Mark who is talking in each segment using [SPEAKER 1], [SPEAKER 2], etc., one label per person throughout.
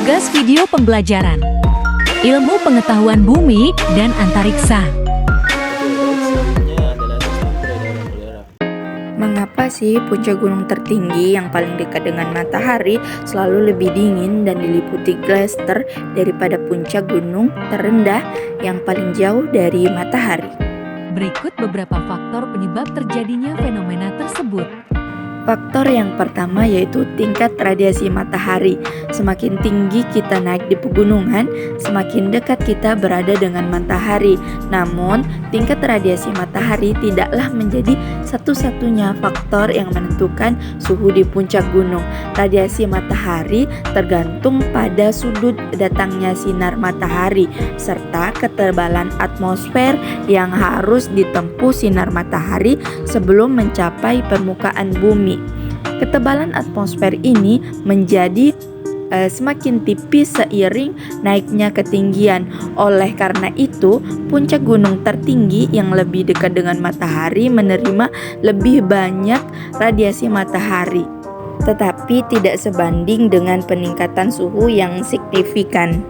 [SPEAKER 1] Tugas video pembelajaran Ilmu Pengetahuan Bumi dan Antariksa.
[SPEAKER 2] Selanjutnya adalah sistem peredaran udara.
[SPEAKER 3] Mengapa sih puncak gunung tertinggi yang paling dekat dengan matahari selalu lebih dingin dan diliputi gletser daripada puncak gunung terendah yang paling jauh dari matahari?
[SPEAKER 1] Berikut beberapa faktor penyebab terjadinya fenomena tersebut.
[SPEAKER 3] Faktor yang pertama yaitu tingkat radiasi matahari. Semakin tinggi kita naik di pegunungan, semakin dekat kita berada dengan matahari. Namun, tingkat radiasi matahari tidaklah menjadi satu-satunya faktor yang menentukan suhu di puncak gunung. Radiasi matahari tergantung pada sudut datangnya sinar matahari serta ketebalan atmosfer yang harus ditempuh sinar matahari sebelum mencapai permukaan bumi. Ketebalan atmosfer ini menjadi semakin tipis seiring naiknya ketinggian. Oleh karena itu, puncak gunung tertinggi yang lebih dekat dengan matahari menerima lebih banyak radiasi matahari, tetapi tidak sebanding dengan peningkatan suhu yang signifikan.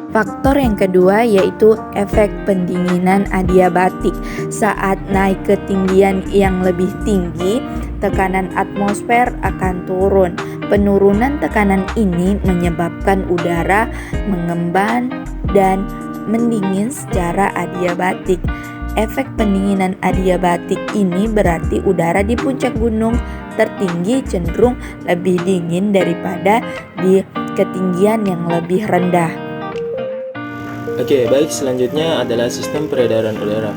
[SPEAKER 3] Faktor yang kedua yaitu efek pendinginan adiabatik. Saat naik ketinggian yang lebih tinggi, tekanan atmosfer akan turun. Penurunan tekanan ini menyebabkan udara mengemban dan mendingin secara adiabatik. Efek pendinginan adiabatik ini berarti udara di puncak gunung tertinggi cenderung lebih dingin daripada di ketinggian yang lebih rendah.
[SPEAKER 2] Oke, baik, selanjutnya adalah sistem peredaran udara.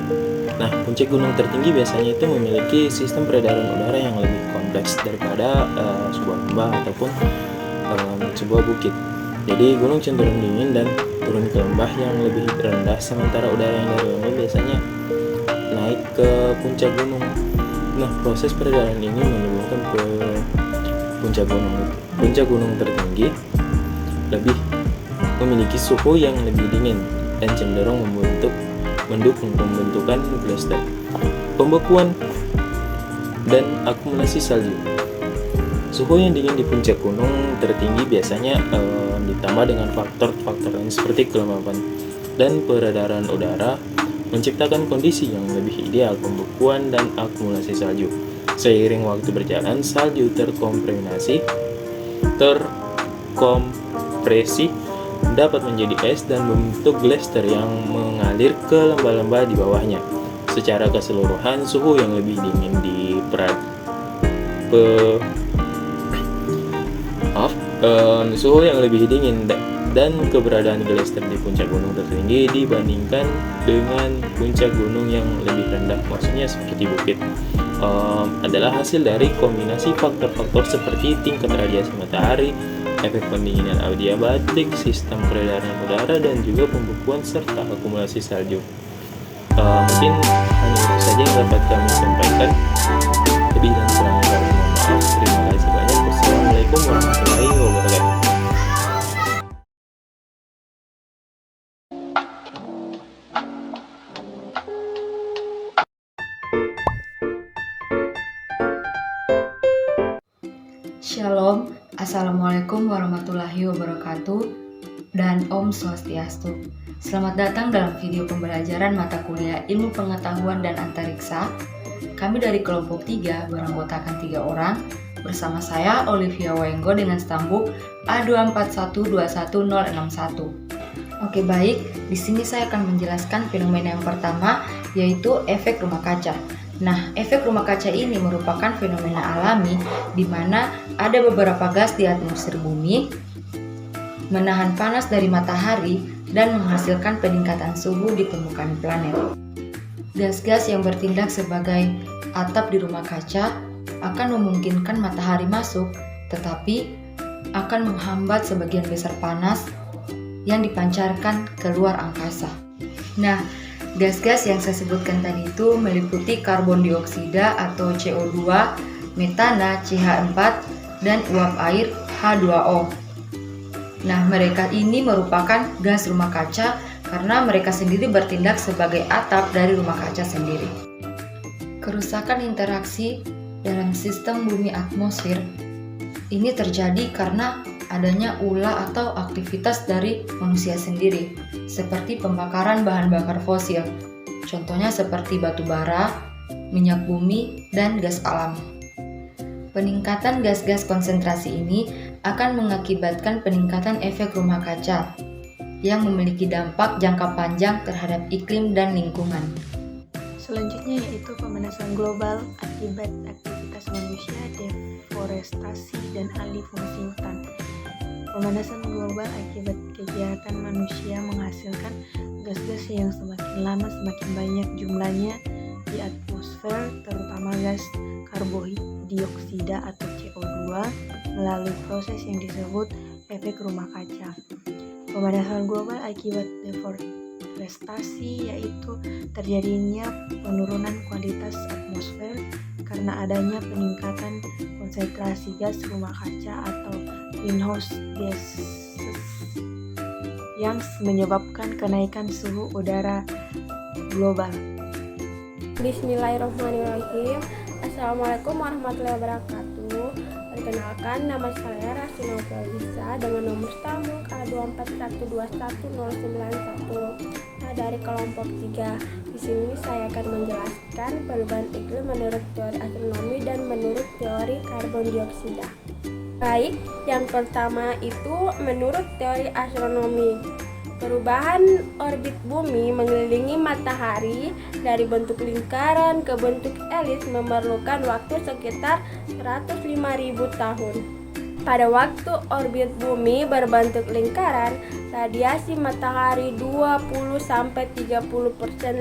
[SPEAKER 2] Nah, puncak gunung tertinggi biasanya itu memiliki sistem peredaran udara yang lebih kompleks daripada sebuah lembah ataupun sebuah bukit. Jadi, gunung cenderung dingin dan turun ke lembah yang lebih rendah, sementara udara yang dari lembah biasanya naik ke puncak gunung. Nah, proses peredaran ini menimbulkan puncak gunung. Puncak gunung tertinggi lebih memiliki suhu yang lebih dingin dan cenderung mendukung pembentukan gletser, pembekuan, dan akumulasi salju. Suhu yang dingin di puncak gunung tertinggi biasanya ditambah dengan faktor-faktor lain seperti kelembapan dan peredaran udara menciptakan kondisi yang lebih ideal pembekuan dan akumulasi salju. Seiring waktu berjalan, salju terkompresi dapat menjadi es dan membentuk gletser yang mengalir ke lembah-lembah di bawahnya. Secara keseluruhan, suhu yang lebih dingin suhu yang lebih dingin dan keberadaan gletser di puncak gunung tertinggi dibandingkan dengan puncak gunung yang lebih rendah, maksudnya seperti bukit, adalah hasil dari kombinasi faktor-faktor seperti tingkat radiasi matahari, efek pendinginan adiabatik, sistem peredaran udara, dan juga pembekuan serta akumulasi salju. Mungkin hanya itu saja yang dapat kami sampaikan. Lebih dan kurangnya kami mohon maaf. Terima kasih banyak. Wassalamualaikum warahmatullahi wabarakatuh.
[SPEAKER 4] Shalom, Assalamualaikum warahmatullahi wabarakatuh, dan Om Swastiastu. Selamat datang dalam video pembelajaran mata kuliah Ilmu Pengetahuan dan Antariksa. Kami dari kelompok 3 beranggotakan 3 orang, bersama saya Olivia Wenggo dengan stambuk A241216061. Oke, baik, di sini saya akan menjelaskan fenomena yang pertama, yaitu efek rumah kaca. Nah, efek rumah kaca ini merupakan fenomena alami di mana ada beberapa gas di atmosfer bumi menahan panas dari matahari dan menghasilkan peningkatan suhu di permukaan planet. Gas-gas yang bertindak sebagai atap di rumah kaca akan memungkinkan matahari masuk, tetapi akan menghambat sebagian besar panas yang dipancarkan keluar angkasa. Nah, gas-gas yang saya sebutkan tadi itu meliputi karbon dioksida atau CO2, metana CH4, dan uap air H2O. Nah, mereka ini merupakan gas rumah kaca karena mereka sendiri bertindak sebagai atap dari rumah kaca sendiri. Kerusakan interaksi dalam sistem bumi atmosfer ini terjadi karena adanya ulah atau aktivitas dari manusia sendiri, seperti pembakaran bahan bakar fosil. Contohnya seperti batu bara, minyak bumi, dan gas alam. Peningkatan gas-gas konsentrasi ini akan mengakibatkan peningkatan efek rumah kaca yang memiliki dampak jangka panjang terhadap iklim dan lingkungan.
[SPEAKER 5] Selanjutnya yaitu pemanasan global akibat aktivitas manusia, deforestasi, dan alih fungsi hutan. Pemanasan global akibat kegiatan manusia menghasilkan gas-gas yang semakin lama semakin banyak jumlahnya di atmosfer, terutama gas karbondioksida atau CO2 melalui proses yang disebut efek rumah kaca. Pemanasan global akibat deforestasi yaitu terjadinya penurunan kualitas atmosfer karena adanya peningkatan konsentrasi gas rumah kaca atau greenhouse gases yang menyebabkan kenaikan suhu udara global.
[SPEAKER 6] Bismillahirrahmanirrahim. Assalamualaikum warahmatullahi wabarakatuh. Perkenalkan, nama saya Rasina Felisa dengan nomor sambung K241211091 dari kelompok 3. Di sini saya akan menjelaskan perubahan iklim menurut teori astronomi dan menurut teori karbon dioksida. Baik, yang pertama itu menurut teori astronomi. Perubahan orbit bumi mengelilingi matahari dari bentuk lingkaran ke bentuk elips memerlukan waktu sekitar 105.000 tahun. Pada waktu orbit bumi berbentuk lingkaran, radiasi matahari 20-30%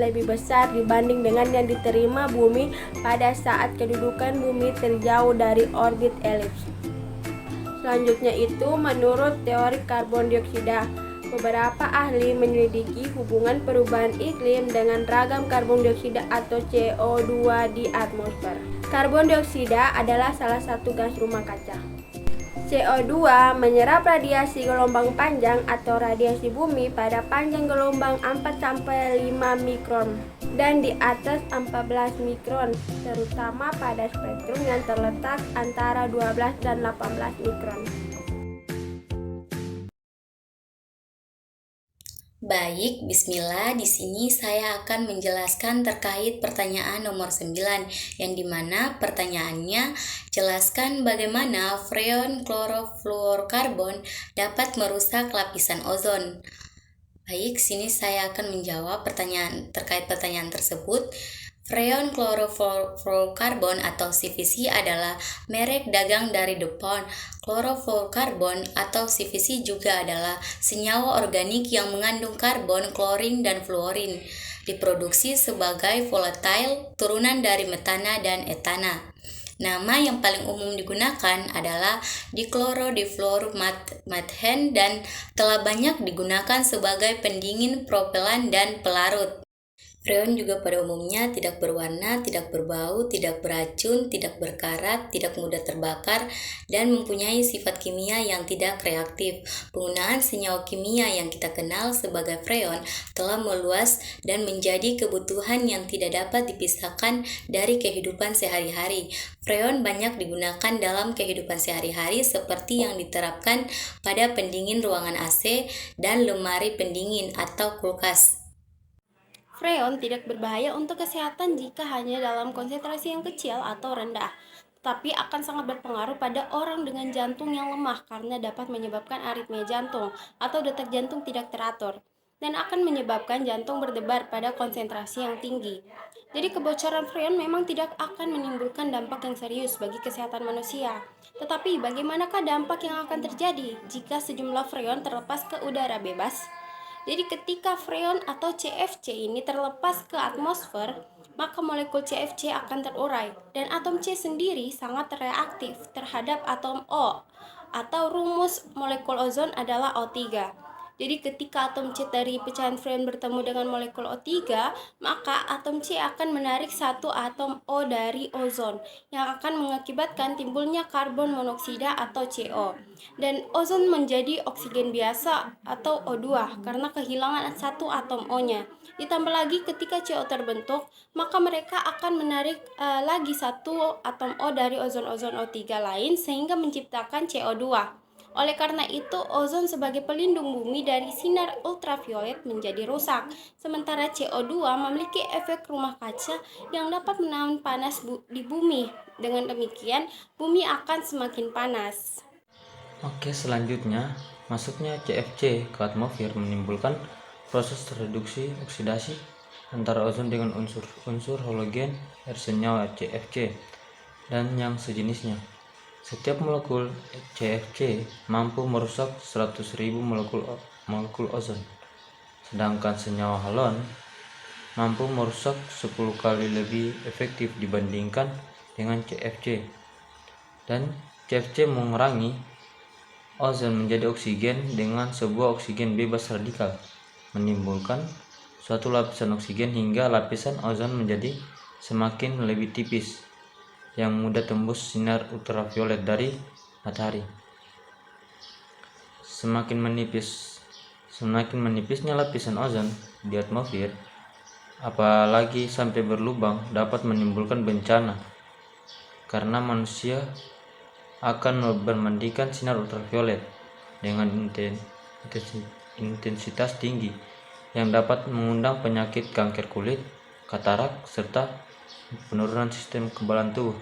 [SPEAKER 6] lebih besar dibanding dengan yang diterima bumi pada saat kedudukan bumi terjauh dari orbit elips. Selanjutnya itu menurut teori karbon dioksida. Beberapa ahli menyelidiki hubungan perubahan iklim dengan ragam karbon dioksida atau CO2 di atmosfer. Karbon dioksida adalah salah satu gas rumah kaca. CO2 menyerap radiasi gelombang panjang atau radiasi bumi pada panjang gelombang 4-5 mikron dan di atas 14 mikron, terutama pada spektrum yang terletak antara 12 dan 18 mikron.
[SPEAKER 7] Baik, bismillah. Di sini saya akan menjelaskan terkait pertanyaan nomor 9 yang dimana pertanyaannya jelaskan bagaimana freon klorofluorkarbon dapat merusak lapisan ozon. Baik, sini saya akan menjawab terkait pertanyaan tersebut. Freon klorofluorkarbon atau CFC adalah merek dagang dari DuPont. Klorofluorkarbon atau CFC juga adalah senyawa organik yang mengandung karbon, klorin, dan fluorin. Diproduksi sebagai volatile turunan dari metana dan etana. Nama yang paling umum digunakan adalah dikloro-difluoromethan dan telah banyak digunakan sebagai pendingin, propelan, dan pelarut. Freon juga pada umumnya tidak berwarna, tidak berbau, tidak beracun, tidak berkarat, tidak mudah terbakar, dan mempunyai sifat kimia yang tidak reaktif. Penggunaan senyawa kimia yang kita kenal sebagai freon telah meluas dan menjadi kebutuhan yang tidak dapat dipisahkan dari kehidupan sehari-hari. Freon banyak digunakan dalam kehidupan sehari-hari seperti yang diterapkan pada pendingin ruangan AC dan lemari pendingin atau kulkas.
[SPEAKER 6] Freon tidak berbahaya untuk kesehatan jika hanya dalam konsentrasi yang kecil atau rendah, tapi akan sangat berpengaruh pada orang dengan jantung yang lemah karena dapat menyebabkan aritmia jantung atau detak jantung tidak teratur dan akan menyebabkan jantung berdebar pada konsentrasi yang tinggi. Jadi kebocoran freon memang tidak akan menimbulkan dampak yang serius bagi kesehatan manusia. Tetapi bagaimanakah dampak yang akan terjadi jika sejumlah freon terlepas ke udara bebas? Jadi ketika freon atau CFC ini terlepas ke atmosfer, maka molekul CFC akan terurai dan atom C sendiri sangat reaktif terhadap atom O atau rumus molekul ozon adalah O3. Jadi ketika atom C dari pecahan freon bertemu dengan molekul O3, maka atom C akan menarik satu atom O dari ozon yang akan mengakibatkan timbulnya karbon monoksida atau CO. Dan ozon menjadi oksigen biasa atau O2 karena kehilangan satu atom O-nya. Ditambah lagi ketika CO terbentuk, maka mereka akan menarik lagi satu atom O dari ozon-ozon O3 lain sehingga menciptakan CO2. Oleh karena itu, ozon sebagai pelindung bumi dari sinar ultraviolet menjadi rusak. Sementara CO2 memiliki efek rumah kaca yang dapat menahan panas di bumi. Dengan demikian, bumi akan semakin panas.
[SPEAKER 8] Oke, selanjutnya, masuknya CFC ke atmosfer menimbulkan proses reduksi oksidasi antara ozon dengan unsur halogen senyawa CFC dan yang sejenisnya. Setiap molekul CFC mampu merusak 100.000 molekul ozon, sedangkan senyawa halon mampu merusak 10 kali lebih efektif dibandingkan dengan CFC. Dan CFC mengurangi ozon menjadi oksigen dengan sebuah oksigen bebas radikal, menimbulkan suatu lapisan oksigen hingga lapisan ozon menjadi semakin lebih tipis yang mudah tembus sinar ultraviolet dari matahari. Semakin menipisnya lapisan ozon di atmosfer, apalagi sampai berlubang, dapat menimbulkan bencana karena manusia akan bermandikan sinar ultraviolet dengan intensitas tinggi yang dapat mengundang penyakit kanker kulit, katarak, serta penurunan sistem kekebalan tubuh.